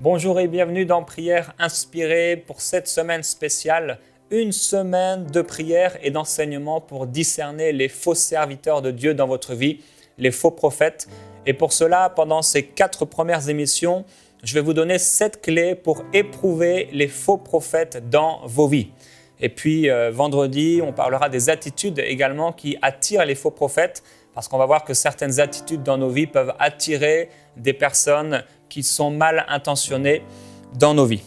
Bonjour et bienvenue dans Prière inspirée pour cette semaine spéciale. Une semaine de prière et d'enseignement pour discerner les faux serviteurs de Dieu dans votre vie, les faux prophètes. Et pour cela, pendant ces 4 premières émissions, je vais vous donner 7 clés pour éprouver les faux prophètes dans vos vies. Et puis vendredi, on parlera des attitudes également qui attirent les faux prophètes, parce qu'on va voir que certaines attitudes dans nos vies peuvent attirer des personnes qui sont mal intentionnées dans nos vies.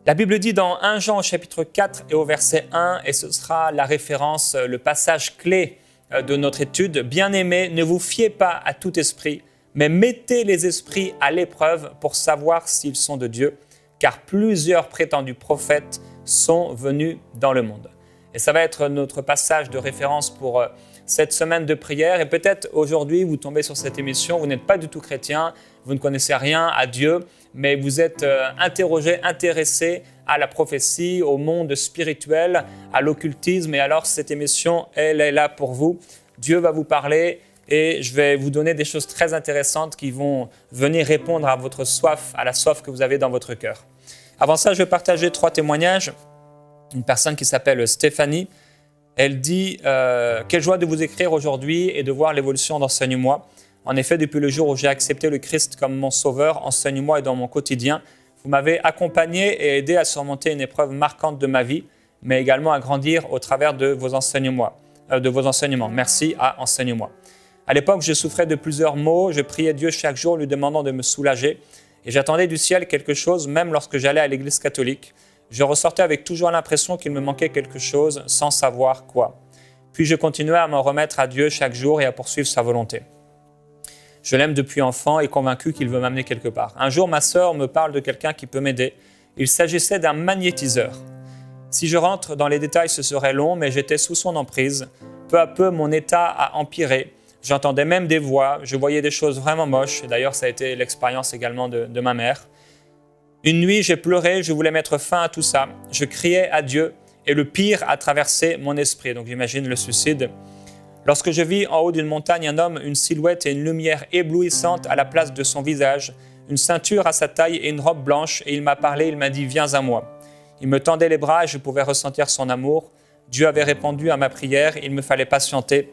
La Bible dit dans 1 Jean au chapitre 4 et au verset 1, et ce sera la référence, le passage clé de notre étude, « Bien-aimés, ne vous fiez pas à tout esprit, mais mettez les esprits à l'épreuve pour savoir s'ils sont de Dieu, car plusieurs prétendus prophètes sont venus dans le monde. » Et ça va être notre passage de référence pour cette semaine de prière. Et peut-être aujourd'hui, vous tombez sur cette émission, vous n'êtes pas du tout chrétien, vous ne connaissez rien à Dieu, mais vous êtes interrogé, intéressé à la prophétie, au monde spirituel, à l'occultisme. Et alors, cette émission, elle est là pour vous. Dieu va vous parler et je vais vous donner des choses très intéressantes qui vont venir répondre à votre soif, à la soif que vous avez dans votre cœur. Avant ça, je vais partager 3 témoignages. Une personne qui s'appelle Stéphanie, elle dit « Quelle joie de vous écrire aujourd'hui et de voir l'évolution d'Enseigne-moi. En effet, depuis le jour où j'ai accepté le Christ comme mon sauveur, Enseigne-moi et dans mon quotidien, vous m'avez accompagné et aidé à surmonter une épreuve marquante de ma vie, mais également à grandir au travers de vos enseignements. Merci à Enseigne-moi. À l'époque, je souffrais de plusieurs maux, je priais Dieu chaque jour lui demandant de me soulager et j'attendais du ciel quelque chose même lorsque j'allais à l'église catholique. Je ressortais avec toujours l'impression qu'il me manquait quelque chose sans savoir quoi. Puis je continuais à m'en remettre à Dieu chaque jour et à poursuivre sa volonté. Je l'aime depuis enfant et convaincu qu'il veut m'amener quelque part. Un jour, ma sœur me parle de quelqu'un qui peut m'aider. Il s'agissait d'un magnétiseur. Si je rentre dans les détails, ce serait long, mais j'étais sous son emprise. Peu à peu, mon état a empiré. J'entendais même des voix, je voyais des choses vraiment moches. D'ailleurs, ça a été l'expérience également de ma mère. Une nuit, j'ai pleuré, je voulais mettre fin à tout ça. Je criais à Dieu et le pire a traversé mon esprit. Donc j'imagine le suicide. Lorsque je vis en haut d'une montagne un homme, une silhouette et une lumière éblouissante à la place de son visage, une ceinture à sa taille et une robe blanche, et il m'a parlé, il m'a dit « Viens à moi ». Il me tendait les bras et je pouvais ressentir son amour. Dieu avait répondu à ma prière, il me fallait patienter.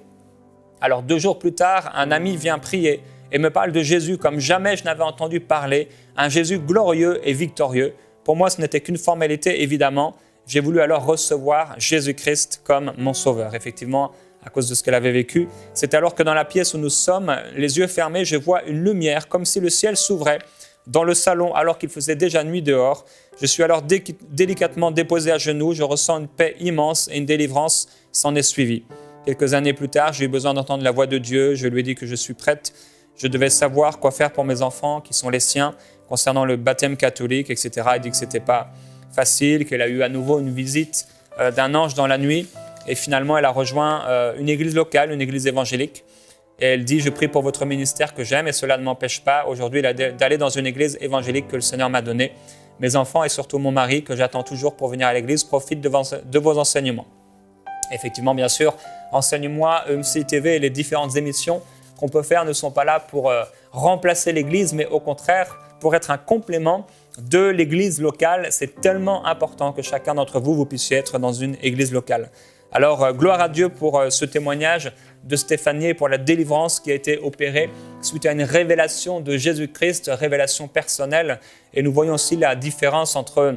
Alors 2 jours plus tard, un ami vient prier et me parle de Jésus comme jamais je n'avais entendu parler, un Jésus glorieux et victorieux. Pour moi, ce n'était qu'une formalité, évidemment. J'ai voulu alors recevoir Jésus-Christ comme mon sauveur. Effectivement, à cause de ce qu'elle avait vécu. C'est alors que dans la pièce où nous sommes, les yeux fermés, je vois une lumière, comme si le ciel s'ouvrait dans le salon alors qu'il faisait déjà nuit dehors. Je suis alors délicatement déposé à genoux, je ressens une paix immense et une délivrance s'en est suivie. Quelques années plus tard, j'ai eu besoin d'entendre la voix de Dieu, je lui ai dit que je suis prête. Je devais savoir quoi faire pour mes enfants, qui sont les siens, concernant le baptême catholique, etc. Il dit que ce n'était pas facile, qu'elle a eu à nouveau une visite d'un ange dans la nuit. Et finalement, elle a rejoint une église locale, une église évangélique. Et elle dit, je prie pour votre ministère que j'aime et cela ne m'empêche pas aujourd'hui d'aller dans une église évangélique que le Seigneur m'a donnée. Mes enfants et surtout mon mari, que j'attends toujours pour venir à l'église, profitent de vos enseignements. Effectivement, bien sûr, Enseigne-moi, EMC TV et les différentes émissions qu'on peut faire ne sont pas là pour remplacer l'église, mais au contraire, pour être un complément de l'église locale. C'est tellement important que chacun d'entre vous puissiez être dans une église locale. Alors, gloire à Dieu pour ce témoignage de Stéphanie et pour la délivrance qui a été opérée suite à une révélation de Jésus-Christ, révélation personnelle. Et nous voyons aussi la différence entre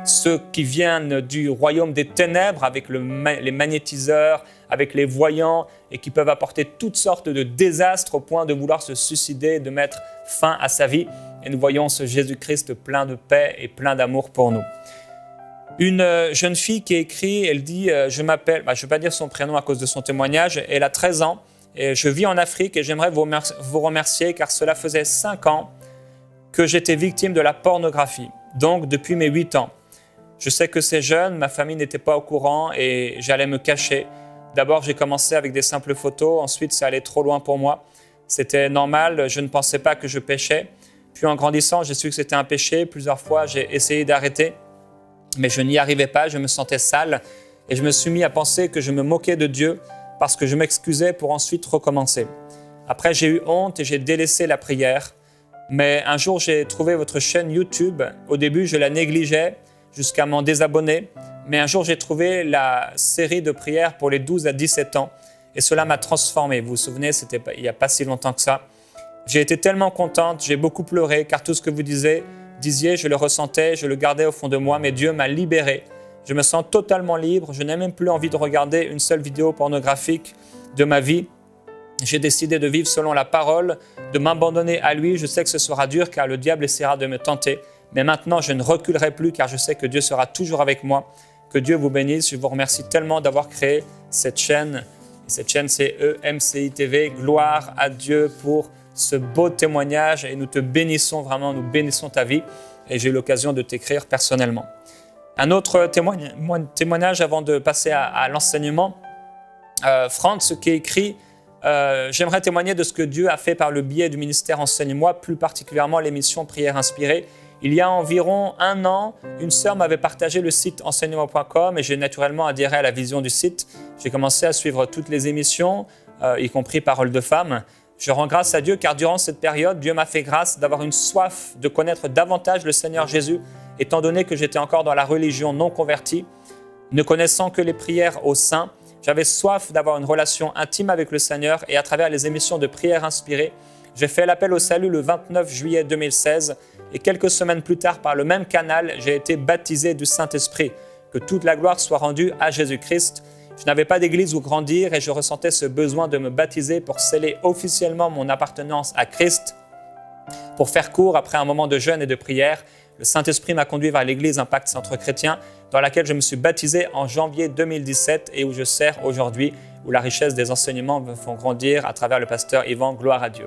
ceux qui viennent du royaume des ténèbres avec les magnétiseurs, avec les voyants et qui peuvent apporter toutes sortes de désastres au point de vouloir se suicider, de mettre fin à sa vie. Et nous voyons ce Jésus-Christ plein de paix et plein d'amour pour nous. Une jeune fille qui écrit, elle dit « Je m'appelle », je ne vais pas dire son prénom à cause de son témoignage, elle a 13 ans et je vis en Afrique et j'aimerais vous remercier car cela faisait 5 ans que j'étais victime de la pornographie, donc depuis mes 8 ans. Je sais que c'est jeune, ma famille n'était pas au courant et j'allais me cacher. D'abord, j'ai commencé avec des simples photos, ensuite ça allait trop loin pour moi. C'était normal, je ne pensais pas que je péchais. Puis en grandissant, j'ai su que c'était un péché. Plusieurs fois, j'ai essayé d'arrêter, mais je n'y arrivais pas, je me sentais sale et je me suis mis à penser que je me moquais de Dieu parce que je m'excusais pour ensuite recommencer. Après, j'ai eu honte et j'ai délaissé la prière. Mais un jour, j'ai trouvé votre chaîne YouTube. Au début, je la négligeais jusqu'à m'en désabonner. Mais un jour, j'ai trouvé la série de prières pour les 12 à 17 ans. Et cela m'a transformé. Vous vous souvenez, c'était il n'y a pas si longtemps que ça. J'ai été tellement contente, j'ai beaucoup pleuré, car tout ce que vous disiez, je le ressentais, je le gardais au fond de moi. Mais Dieu m'a libéré. Je me sens totalement libre. Je n'ai même plus envie de regarder une seule vidéo pornographique de ma vie. J'ai décidé de vivre selon la parole, de m'abandonner à lui. Je sais que ce sera dur car le diable essaiera de me tenter. Mais maintenant, je ne reculerai plus car je sais que Dieu sera toujours avec moi. Que Dieu vous bénisse. Je vous remercie tellement d'avoir créé cette chaîne. Et cette chaîne, c'est EMCI TV. Gloire à Dieu pour ce beau témoignage. Et nous te bénissons vraiment, nous bénissons ta vie. Et j'ai eu l'occasion de t'écrire personnellement. Un autre témoignage avant de passer à l'enseignement. Franz qui écrit « J'aimerais témoigner de ce que Dieu a fait par le biais du ministère Enseigne-moi, plus particulièrement l'émission Prière inspirée. Il y a environ 1 an, une sœur m'avait partagé le site enseigne-moi.com et j'ai naturellement adhéré à la vision du site. J'ai commencé à suivre toutes les émissions, y compris Paroles de femmes. Je rends grâce à Dieu car durant cette période, Dieu m'a fait grâce d'avoir une soif de connaître davantage le Seigneur Jésus, étant donné que j'étais encore dans la religion non convertie, ne connaissant que les prières aux saints. J'avais soif d'avoir une relation intime avec le Seigneur et à travers les émissions de prières inspirées, j'ai fait l'appel au salut le 29 juillet 2016 et quelques semaines plus tard, par le même canal, j'ai été baptisé du Saint-Esprit. Que toute la gloire soit rendue à Jésus-Christ. Je n'avais pas d'église où grandir et je ressentais ce besoin de me baptiser pour sceller officiellement mon appartenance à Christ. Pour faire court, après un moment de jeûne et de prière, le Saint-Esprit m'a conduit vers l'église Impact Centre Chrétien, dans laquelle je me suis baptisé en janvier 2017 et où je sers aujourd'hui, où la richesse des enseignements me font grandir à travers le pasteur Yvan. Gloire à Dieu.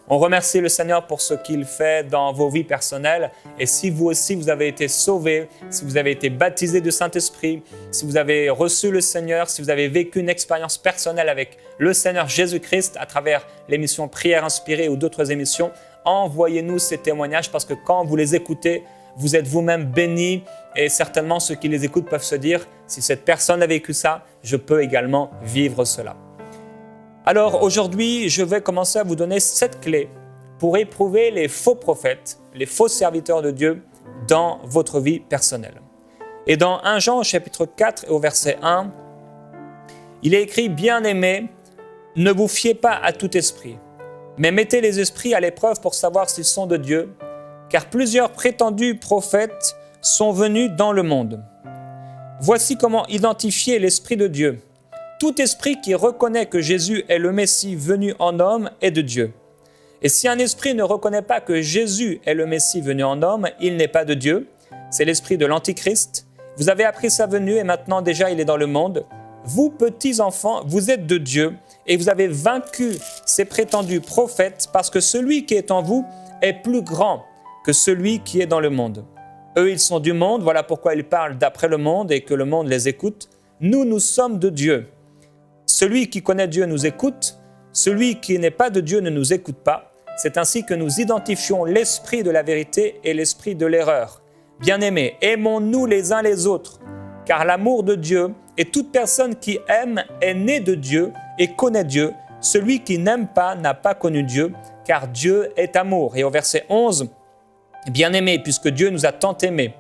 On remercie le Seigneur pour ce qu'il fait dans vos vies personnelles. Et si vous aussi, vous avez été sauvés, si vous avez été baptisés du Saint-Esprit, si vous avez reçu le Seigneur, si vous avez vécu une expérience personnelle avec le Seigneur Jésus-Christ à travers l'émission Prière inspirée ou d'autres émissions, envoyez-nous ces témoignages parce que quand vous les écoutez, vous êtes vous-même bénis et certainement ceux qui les écoutent peuvent se dire « Si cette personne a vécu ça, je peux également vivre cela ». Alors aujourd'hui, je vais commencer à vous donner 7 clés pour éprouver les faux prophètes, les faux serviteurs de Dieu dans votre vie personnelle. Et dans 1 Jean chapitre 4 et au verset 1, il est écrit « Bien-aimés, ne vous fiez pas à tout esprit, mais mettez les esprits à l'épreuve pour savoir s'ils sont de Dieu, car plusieurs prétendus prophètes sont venus dans le monde. Voici comment identifier l'Esprit de Dieu. Tout esprit qui reconnaît que Jésus est le Messie venu en homme est de Dieu. Et si un esprit ne reconnaît pas que Jésus est le Messie venu en homme, il n'est pas de Dieu. C'est l'esprit de l'Antichrist. Vous avez appris sa venue et maintenant déjà il est dans le monde. Vous, petits enfants, vous êtes de Dieu et vous avez vaincu ces prétendus prophètes parce que celui qui est en vous est plus grand que celui qui est dans le monde. Eux, ils sont du monde, voilà pourquoi ils parlent d'après le monde et que le monde les écoute. Nous, nous sommes de Dieu. Celui qui connaît Dieu nous écoute, celui qui n'est pas de Dieu ne nous écoute pas. C'est ainsi que nous identifions l'esprit de la vérité et l'esprit de l'erreur. Bien-aimés, aimons-nous les uns les autres, car l'amour de Dieu et toute personne qui aime est née de Dieu et connaît Dieu. Celui qui n'aime pas n'a pas connu Dieu, car Dieu est amour. Et au verset 11, « Bien-aimés, puisque Dieu nous a tant aimés,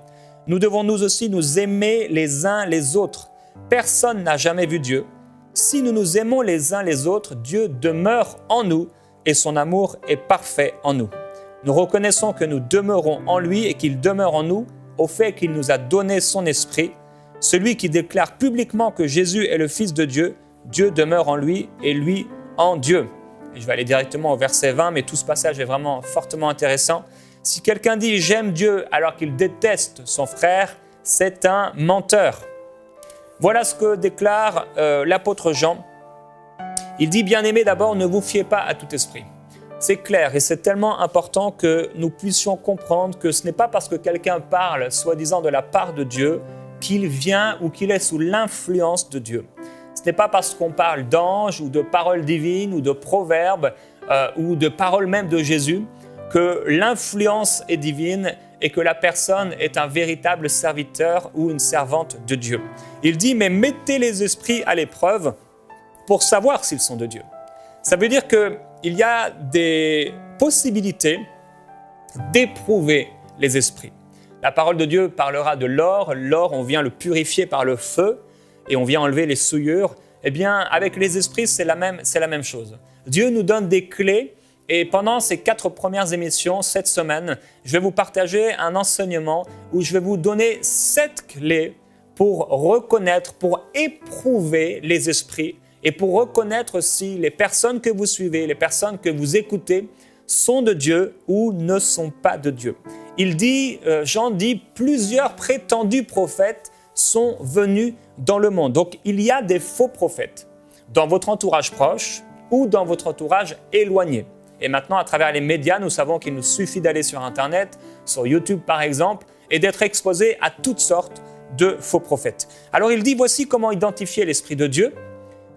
nous devons nous aussi nous aimer les uns les autres. Personne n'a jamais vu Dieu. Si nous nous aimons les uns les autres, Dieu demeure en nous et son amour est parfait en nous. Nous reconnaissons que nous demeurons en lui et qu'il demeure en nous au fait qu'il nous a donné son esprit. Celui qui déclare publiquement que Jésus est le Fils de Dieu, Dieu demeure en lui et lui en Dieu. » Et je vais aller directement au verset 20, mais tout ce passage est vraiment fortement intéressant. Si quelqu'un dit « j'aime Dieu » alors qu'il déteste son frère, c'est un menteur. Voilà ce que déclare l'apôtre Jean. Il dit « Bien-aimés, d'abord, ne vous fiez pas à tout esprit ». C'est clair et c'est tellement important que nous puissions comprendre que ce n'est pas parce que quelqu'un parle, soi-disant de la part de Dieu, qu'il vient ou qu'il est sous l'influence de Dieu. Ce n'est pas parce qu'on parle d'anges ou de paroles divines ou de proverbes ou de paroles même de Jésus que l'influence est divine et que la personne est un véritable serviteur ou une servante de Dieu. Il dit « mais mettez les esprits à l'épreuve pour savoir s'ils sont de Dieu ». Ça veut dire qu'il y a des possibilités d'éprouver les esprits. La parole de Dieu parlera de l'or. L'or, on vient le purifier par le feu et on vient enlever les souillures. Eh bien, avec les esprits, c'est la même chose. Dieu nous donne des clés et pendant ces 4 premières émissions, cette semaine, je vais vous partager un enseignement où je vais vous donner 7 clés pour reconnaître, pour éprouver les esprits et pour reconnaître si les personnes que vous suivez, les personnes que vous écoutez sont de Dieu ou ne sont pas de Dieu. Jean dit, plusieurs prétendus prophètes sont venus dans le monde. Donc, il y a des faux prophètes dans votre entourage proche ou dans votre entourage éloigné. Et maintenant, à travers les médias, nous savons qu'il nous suffit d'aller sur Internet, sur YouTube par exemple, et d'être exposé à toutes sortes de faux prophètes. Alors, il dit, voici comment identifier l'Esprit de Dieu.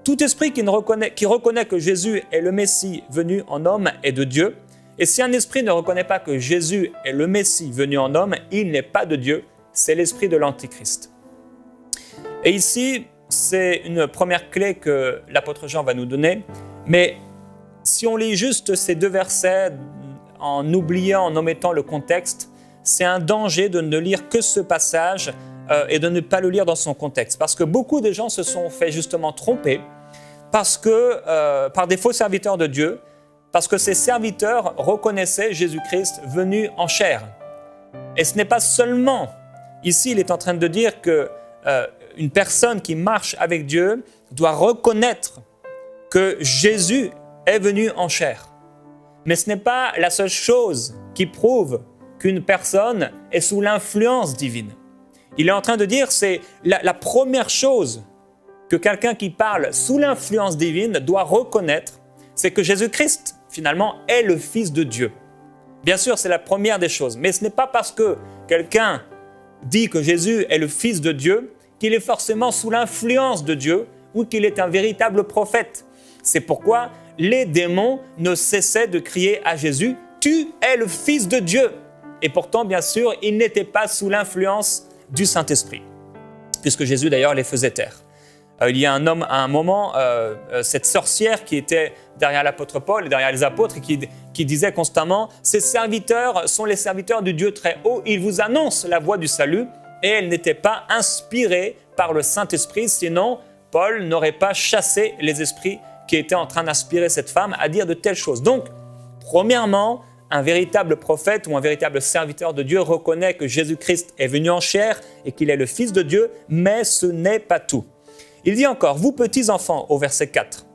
Tout esprit qui reconnaît que Jésus est le Messie venu en homme est de Dieu. Et si un esprit ne reconnaît pas que Jésus est le Messie venu en homme, il n'est pas de Dieu. C'est l'esprit de l'Antichrist. Et ici, c'est une première clé que l'apôtre Jean va nous donner. Mais si on lit juste ces 2 versets en oubliant, en omettant le contexte, c'est un danger de ne lire que ce passage et de ne pas le lire dans son contexte. Parce que beaucoup de gens se sont fait justement tromper par des faux serviteurs de Dieu, parce que ces serviteurs reconnaissaient Jésus-Christ venu en chair. Et ce n'est pas seulement, ici il est en train de dire que une personne qui marche avec Dieu doit reconnaître que Jésus est venu en chair. Mais ce n'est pas la seule chose qui prouve qu'une personne est sous l'influence divine. Il est en train de dire, c'est la première chose que quelqu'un qui parle sous l'influence divine doit reconnaître, c'est que Jésus-Christ, finalement, est le Fils de Dieu. Bien sûr, c'est la première des choses, mais ce n'est pas parce que quelqu'un dit que Jésus est le Fils de Dieu qu'il est forcément sous l'influence de Dieu ou qu'il est un véritable prophète. C'est pourquoi les démons ne cessaient de crier à Jésus « Tu es le Fils de Dieu !» Et pourtant, bien sûr, ils n'étaient pas sous l'influence du Saint-Esprit, puisque Jésus d'ailleurs les faisait taire. Il y a à un moment, cette sorcière qui était derrière l'apôtre Paul et derrière les apôtres et qui disait constamment « Ces serviteurs sont les serviteurs du Dieu très haut, ils vous annoncent la voie du salut » et elle n'était pas inspirée par le Saint-Esprit, sinon Paul n'aurait pas chassé les esprits qui étaient en train d'inspirer cette femme à dire de telles choses. Donc, premièrement, un véritable prophète ou un véritable serviteur de Dieu reconnaît que Jésus-Christ est venu en chair et qu'il est le Fils de Dieu, mais ce n'est pas tout. Il dit encore, vous petits enfants, au verset 4,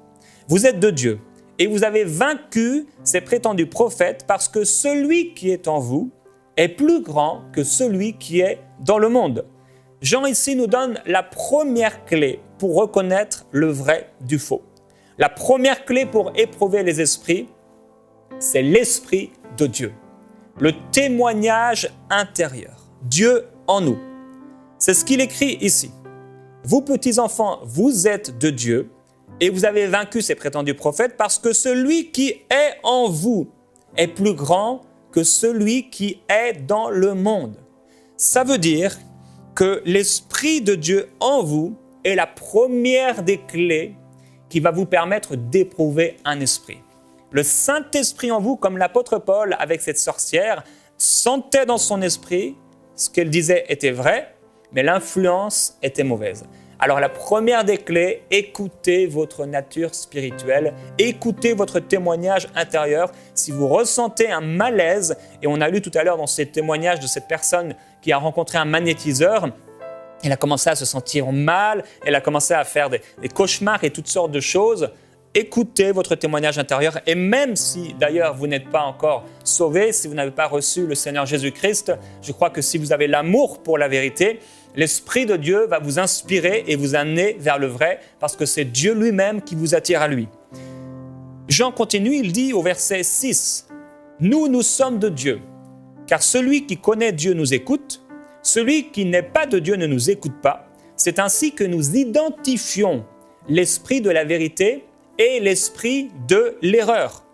vous êtes de Dieu et vous avez vaincu ces prétendus prophètes parce que celui qui est en vous est plus grand que celui qui est dans le monde. Jean ici nous donne la première clé pour reconnaître le vrai du faux. La première clé pour éprouver les esprits, c'est l'Esprit de Dieu. Le témoignage intérieur. Dieu en nous. C'est ce qu'il écrit ici. Vous petits enfants, vous êtes de Dieu et vous avez vaincu ces prétendus prophètes parce que celui qui est en vous est plus grand que celui qui est dans le monde. Ça veut dire que l'Esprit de Dieu en vous est la première des clés qui va vous permettre d'éprouver un esprit. Le Saint-Esprit en vous, comme l'apôtre Paul avec cette sorcière, sentait dans son esprit ce qu'elle disait était vrai, mais l'influence était mauvaise. Alors la première des clés, écoutez votre nature spirituelle, écoutez votre témoignage intérieur. Si vous ressentez un malaise, et on a lu tout à l'heure dans ces témoignages de cette personne qui a rencontré un magnétiseur, elle a commencé à se sentir mal, elle a commencé à faire des cauchemars et toutes sortes de choses. Écoutez votre témoignage intérieur et même si d'ailleurs vous n'êtes pas encore sauvé, si vous n'avez pas reçu le Seigneur Jésus-Christ, je crois que si vous avez l'amour pour la vérité, l'Esprit de Dieu va vous inspirer et vous amener vers le vrai parce que c'est Dieu lui-même qui vous attire à lui. Jean continue, il dit au verset 6, « Nous sommes de Dieu, car celui qui connaît Dieu nous écoute, celui qui n'est pas de Dieu ne nous écoute pas. C'est ainsi que nous identifions l'Esprit de la vérité et l'esprit de l'erreur. »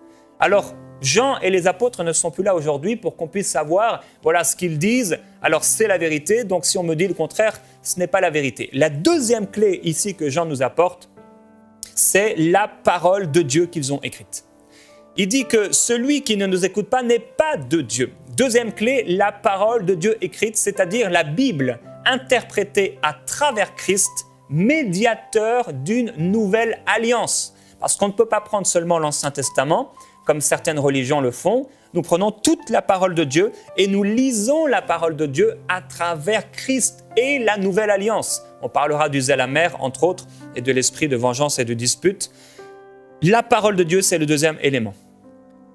Alors, Jean et les apôtres ne sont plus là aujourd'hui pour qu'on puisse savoir, voilà ce qu'ils disent, alors c'est la vérité, donc si on me dit le contraire, ce n'est pas la vérité. La deuxième clé ici que Jean nous apporte, c'est la parole de Dieu qu'ils ont écrite. Il dit que celui qui ne nous écoute pas n'est pas de Dieu. Deuxième clé, la parole de Dieu écrite, c'est-à-dire la Bible interprétée à travers Christ, médiateur d'une nouvelle alliance. Parce qu'on ne peut pas prendre seulement l'Ancien Testament, comme certaines religions le font. Nous prenons toute la parole de Dieu et nous lisons la parole de Dieu à travers Christ et la nouvelle alliance. On parlera du zèle amer, entre autres, et de l'esprit de vengeance et de dispute. La parole de Dieu, c'est le deuxième élément.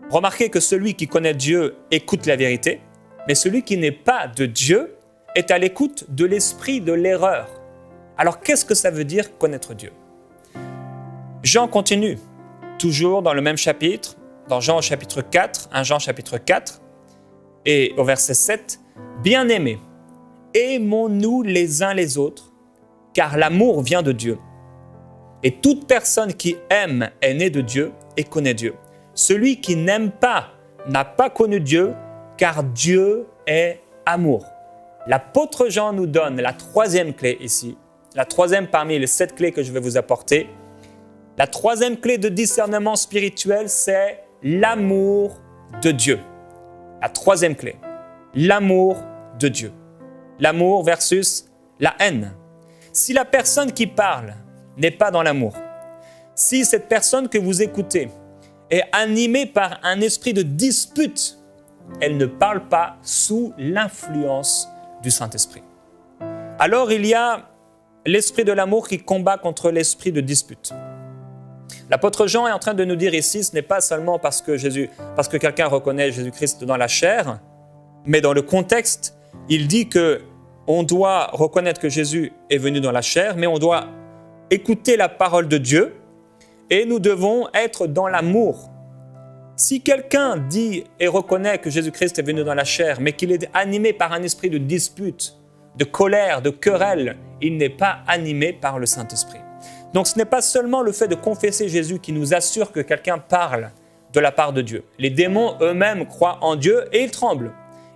Remarquez que celui qui connaît Dieu écoute la vérité, mais celui qui n'est pas de Dieu est à l'écoute de l'esprit de l'erreur. Alors, qu'est-ce que ça veut dire connaître Dieu? Jean continue, toujours dans le même chapitre, dans Jean au chapitre 4, 1 Jean chapitre 4, et au verset 7, « Bien-aimés, aimons-nous les uns les autres, car l'amour vient de Dieu. Et toute personne qui aime est née de Dieu et connaît Dieu. Celui qui n'aime pas n'a pas connu Dieu, car Dieu est amour. » L'apôtre Jean nous donne la troisième clé ici, la troisième parmi les 7 clés que je vais vous apporter. La troisième clé de discernement spirituel, c'est l'amour de Dieu. La troisième clé, l'amour de Dieu. L'amour versus la haine. Si la personne qui parle n'est pas dans l'amour, si cette personne que vous écoutez est animée par un esprit de dispute, elle ne parle pas sous l'influence du Saint-Esprit. Alors il y a l'esprit de l'amour qui combat contre l'esprit de dispute. L'apôtre Jean est en train de nous dire ici, ce n'est pas seulement parce que quelqu'un reconnaît Jésus-Christ dans la chair, mais dans le contexte, il dit qu'on doit reconnaître que Jésus est venu dans la chair, mais on doit écouter la parole de Dieu et nous devons être dans l'amour. Si quelqu'un dit et reconnaît que Jésus-Christ est venu dans la chair, mais qu'il est animé par un esprit de dispute, de colère, de querelle, il n'est pas animé par le Saint-Esprit. Donc ce n'est pas seulement le fait de confesser Jésus qui nous assure que quelqu'un parle de la part de Dieu. Les démons eux-mêmes croient en Dieu et ils tremblent.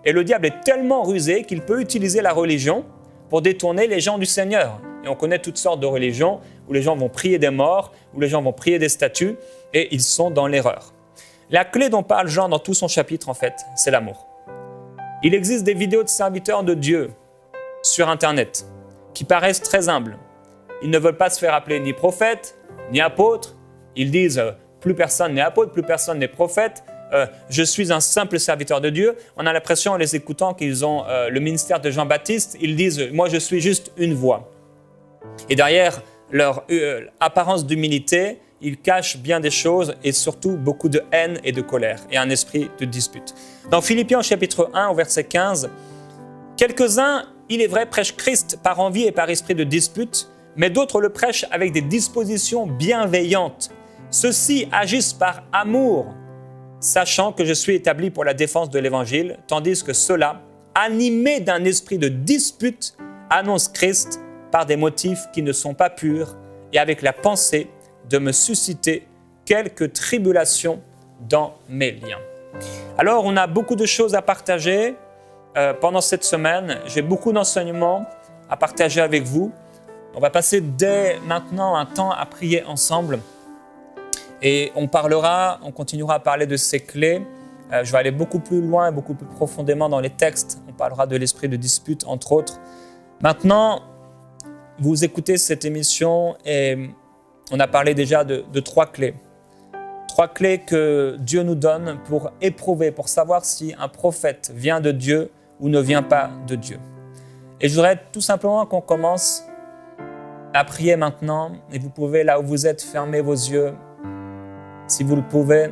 Et le diable est tellement rusé qu'il peut utiliser la religion pour détourner les gens du Seigneur. Et on connaît toutes sortes de religions où les gens vont prier des morts, où les gens vont prier des statues et ils sont dans l'erreur. La clé dont parle Jean dans tout son chapitre, en fait, c'est l'amour. Il existe des vidéos de serviteurs de Dieu sur Internet qui paraissent très humbles. Ils ne veulent pas se faire appeler ni prophète, ni apôtre. Ils disent plus personne n'est apôtre, plus personne n'est prophète. Je suis un simple serviteur de Dieu. On a l'impression, en les écoutant, qu'ils ont le ministère de Jean-Baptiste. Ils disent, moi je suis juste une voix. Et derrière leur apparence d'humilité, ils cachent bien des choses et surtout beaucoup de haine et de colère et un esprit de dispute. Dans Philippiens chapitre 1 au verset 15, quelques-uns, il est vrai, prêchent Christ par envie et par esprit de dispute, mais d'autres le prêchent avec des dispositions bienveillantes. Ceux-ci agissent par amour, sachant que je suis établi pour la défense de l'Évangile, tandis que ceux-là, animés d'un esprit de dispute, annoncent Christ par des motifs qui ne sont pas purs et avec la pensée de me susciter quelques tribulations dans mes liens. Alors, on a beaucoup de choses à partager pendant cette semaine. J'ai beaucoup d'enseignements à partager avec vous. On va passer dès maintenant un temps à prier ensemble et on continuera à parler de ces clés. Je vais aller beaucoup plus loin, beaucoup plus profondément dans les textes. On parlera de l'esprit de dispute, entre autres. Maintenant, vous écoutez cette émission et on a parlé déjà de 3 clés. 3 clés que Dieu nous donne pour éprouver, pour savoir si un prophète vient de Dieu ou ne vient pas de Dieu. Et je voudrais tout simplement qu'on commence à prier maintenant. Et vous pouvez, là où vous êtes, fermer vos yeux, si vous le pouvez.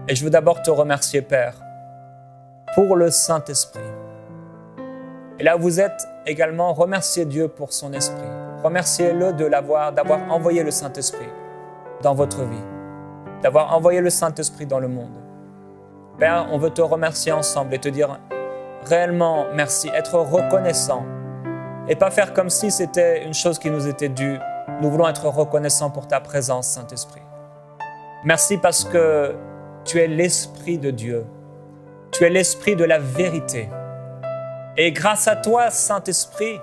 Et je veux d'abord te remercier, Père, pour le Saint-Esprit. Et là où vous êtes également, remerciez Dieu pour son Esprit. Remerciez-le d'avoir envoyé le Saint-Esprit dans votre vie, d'avoir envoyé le Saint-Esprit dans le monde. Père, on veut te remercier ensemble et te dire réellement merci, être reconnaissant et pas faire comme si c'était une chose qui nous était due. Nous voulons être reconnaissants pour ta présence, Saint-Esprit. Merci parce que tu es l'Esprit de Dieu. Tu es l'Esprit de la vérité. Et grâce à toi, Saint-Esprit,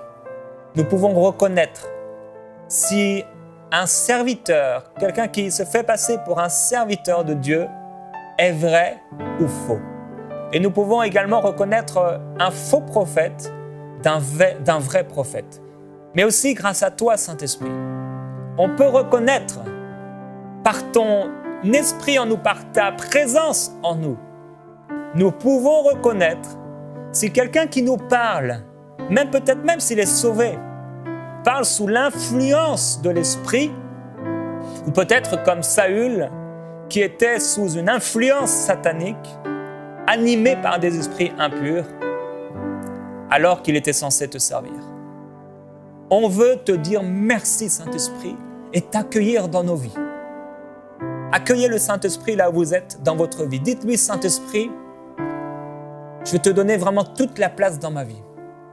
nous pouvons reconnaître si un serviteur, quelqu'un qui se fait passer pour un serviteur de Dieu, est vrai ou faux. Et nous pouvons également reconnaître un faux prophète d'un vrai prophète. Mais aussi grâce à toi, Saint-Esprit, on peut reconnaître par ton esprit en nous, par ta présence en nous, nous pouvons reconnaître si quelqu'un qui nous parle, peut-être même s'il est sauvé, parle sous l'influence de l'esprit, ou peut-être comme Saül, qui était sous une influence satanique, animé par des esprits impurs, alors qu'il était censé te servir. On veut te dire merci, Saint-Esprit, et t'accueillir dans nos vies. Accueillez le Saint-Esprit là où vous êtes dans votre vie. Dites-lui, Saint-Esprit, je vais te donner vraiment toute la place dans ma vie.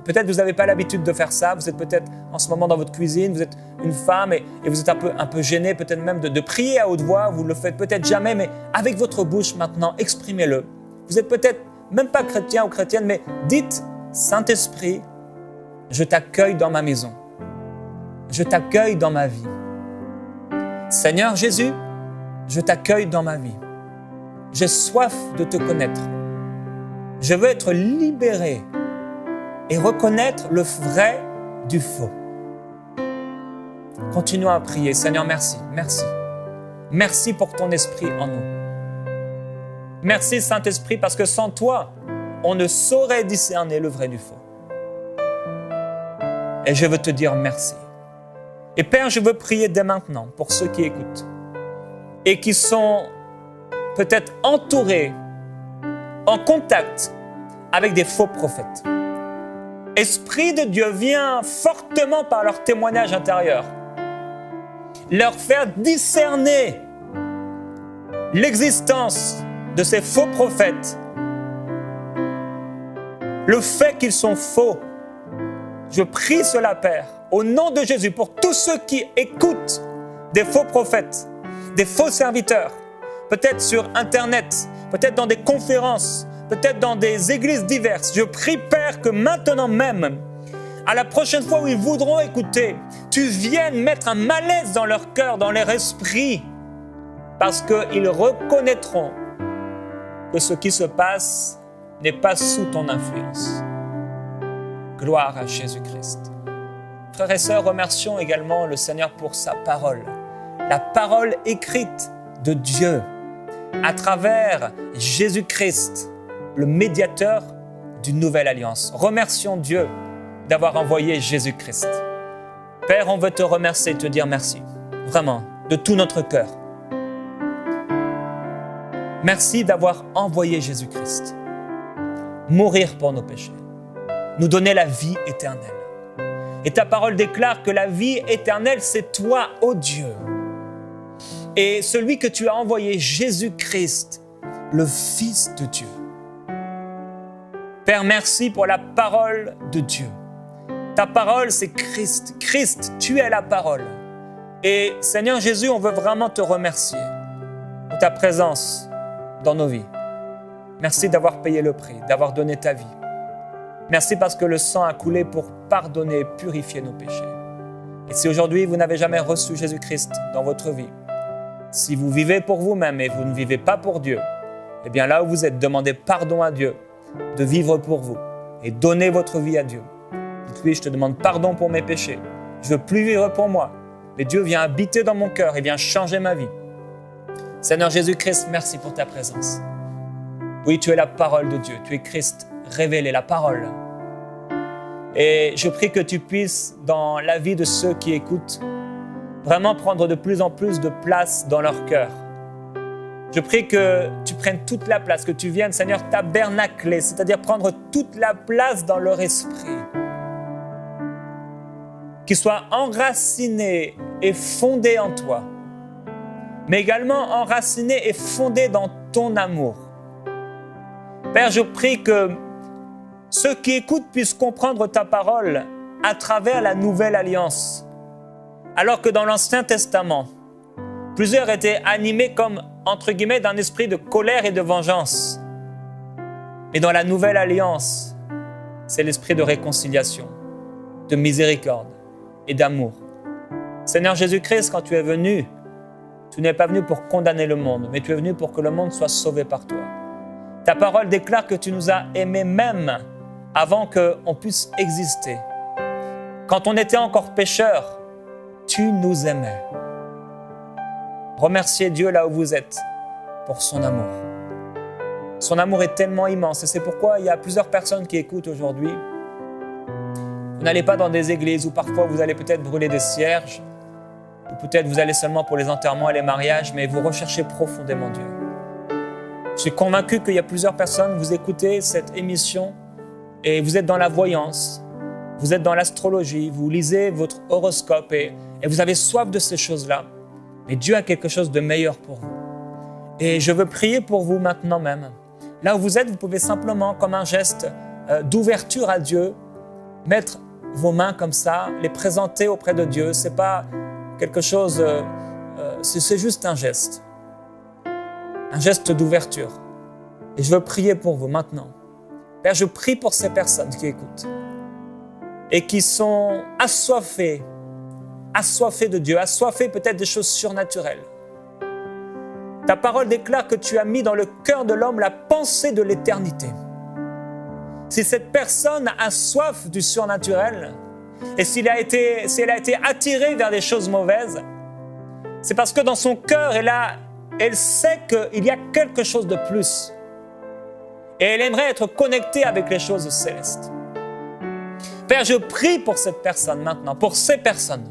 Peut-être vous n'avez pas l'habitude de faire ça, vous êtes peut-être en ce moment dans votre cuisine, vous êtes une femme et vous êtes un peu gêné peut-être même de prier à haute voix, vous ne le faites peut-être jamais, mais avec votre bouche maintenant, exprimez-le. Vous êtes peut-être même pas chrétien ou chrétienne, mais dites, Saint-Esprit, je t'accueille dans ma maison. Je t'accueille dans ma vie. Seigneur Jésus, je t'accueille dans ma vie. J'ai soif de te connaître. Je veux être libéré et reconnaître le vrai du faux. Continuons à prier. Seigneur, merci, merci. Merci pour ton esprit en nous. Merci Saint-Esprit parce que sans toi, on ne saurait discerner le vrai du faux. Et je veux te dire merci. Et Père, je veux prier dès maintenant pour ceux qui écoutent et qui sont peut-être entourés, en contact avec des faux prophètes. Esprit de Dieu, viens fortement par leur témoignage intérieur, leur faire discerner l'existence de ces faux prophètes, le fait qu'ils sont faux. Je prie cela, Père, au nom de Jésus, pour tous ceux qui écoutent des faux prophètes, des faux serviteurs, peut-être sur Internet, peut-être dans des conférences, peut-être dans des églises diverses. Je prie, Père, que maintenant même, à la prochaine fois où ils voudront écouter, tu viennes mettre un malaise dans leur cœur, dans leur esprit, parce qu'ils reconnaîtront que ce qui se passe n'est pas sous ton influence. Gloire à Jésus-Christ. Frères et sœurs, remercions également le Seigneur pour sa parole, la parole écrite de Dieu à travers Jésus-Christ, le médiateur d'une nouvelle alliance. Remercions Dieu d'avoir envoyé Jésus-Christ. Père, on veut te remercier et te dire merci, vraiment, de tout notre cœur. Merci d'avoir envoyé Jésus-Christ, mourir pour nos péchés, nous donner la vie éternelle. Et ta parole déclare que la vie éternelle, c'est toi, ô Dieu. Et celui que tu as envoyé, Jésus-Christ, le Fils de Dieu. Père, merci pour la parole de Dieu. Ta parole, c'est Christ. Christ, tu es la parole. Et Seigneur Jésus, on veut vraiment te remercier pour ta présence dans nos vies. Merci d'avoir payé le prix, d'avoir donné ta vie. Merci parce que le sang a coulé pour pardonner et purifier nos péchés. Et si aujourd'hui vous n'avez jamais reçu Jésus-Christ dans votre vie, si vous vivez pour vous-même et vous ne vivez pas pour Dieu, eh bien là où vous êtes, demandez pardon à Dieu de vivre pour vous et donnez votre vie à Dieu. Dites-lui, je te demande pardon pour mes péchés. Je ne veux plus vivre pour moi, mais Dieu vient habiter dans mon cœur et vient changer ma vie. Seigneur Jésus-Christ, merci pour ta présence. Oui, tu es la parole de Dieu, tu es Christ révélé, la parole. Et je prie que tu puisses, dans la vie de ceux qui écoutent, vraiment prendre de plus en plus de place dans leur cœur. Je prie que tu prennes toute la place, que tu viennes, Seigneur, tabernacler, c'est-à-dire prendre toute la place dans leur esprit. Qu'ils soient enracinés et fondés en toi, mais également enracinés et fondés dans ton amour. Père, je prie que ceux qui écoutent puissent comprendre ta parole à travers la nouvelle alliance. Alors que dans l'Ancien Testament, plusieurs étaient animés comme, entre guillemets, d'un esprit de colère et de vengeance. Mais dans la nouvelle alliance, c'est l'esprit de réconciliation, de miséricorde et d'amour. Seigneur Jésus-Christ, quand tu es venu, Tu n'es pas venu pour condamner le monde, mais tu es venu pour que le monde soit sauvé par toi. Ta parole déclare que tu nous as aimés même avant qu'on puisse exister. Quand on était encore pécheurs, tu nous aimais. Remerciez Dieu là où vous êtes pour son amour. Son amour est tellement immense et c'est pourquoi il y a plusieurs personnes qui écoutent aujourd'hui. Vous n'allez pas dans des églises où parfois vous allez peut-être brûler des cierges, ou peut-être vous allez seulement pour les enterrements et les mariages, mais vous recherchez profondément Dieu. Je suis convaincu qu'il y a plusieurs personnes, vous écoutez cette émission et vous êtes dans la voyance, vous êtes dans l'astrologie, vous lisez votre horoscope et vous avez soif de ces choses-là. Mais Dieu a quelque chose de meilleur pour vous. Et je veux prier pour vous maintenant même. Là où vous êtes, vous pouvez simplement, comme un geste d'ouverture à Dieu, mettre vos mains comme ça, les présenter auprès de Dieu. Ce n'est pas quelque chose, c'est juste un geste d'ouverture. Et je veux prier pour vous maintenant. Père, je prie pour ces personnes qui écoutent et qui sont assoiffées de Dieu, assoiffées peut-être des choses surnaturelles. Ta parole déclare que tu as mis dans le cœur de l'homme la pensée de l'éternité. Si cette personne a soif du surnaturel et si elle a été attirée vers des choses mauvaises, c'est parce que dans son cœur, elle sait qu'il y a quelque chose de plus. Et elle aimerait être connectée avec les choses célestes. Père, je prie pour cette personne maintenant, pour ces personnes,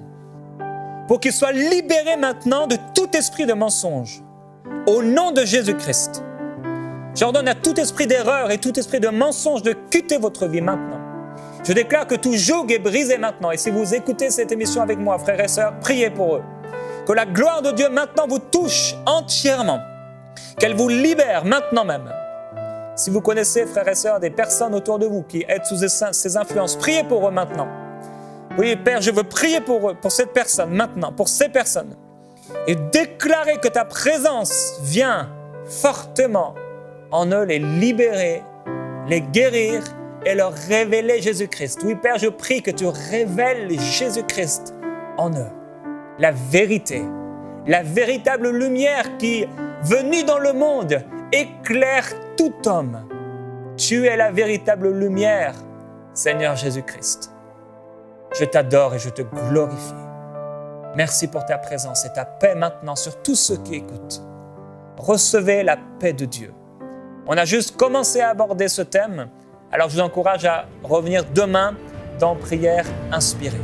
pour qu'ils soient libérés maintenant de tout esprit de mensonge. Au nom de Jésus-Christ, j'ordonne à tout esprit d'erreur et tout esprit de mensonge de quitter votre vie maintenant. Je déclare que tout joug est brisé maintenant. Et si vous écoutez cette émission avec moi, frères et sœurs, priez pour eux. Que la gloire de Dieu maintenant vous touche entièrement. Qu'elle vous libère maintenant même. Si vous connaissez, frères et sœurs, des personnes autour de vous qui êtes sous ces influences, priez pour eux maintenant. Oui, Père, je veux prier pour eux, pour cette personne maintenant, pour ces personnes. Et déclarer que ta présence vient fortement en eux, les libérer, les guérir et leur révéler Jésus-Christ. Oui, Père, je prie que tu révèles Jésus-Christ en eux. La vérité, la véritable lumière qui, venue dans le monde, éclaire tout homme. Tu es la véritable lumière, Seigneur Jésus-Christ. Je t'adore et je te glorifie. Merci pour ta présence et ta paix maintenant sur tous ceux qui écoutent. Recevez la paix de Dieu. On a juste commencé à aborder ce thème, alors je vous encourage à revenir demain dans Prière inspirée.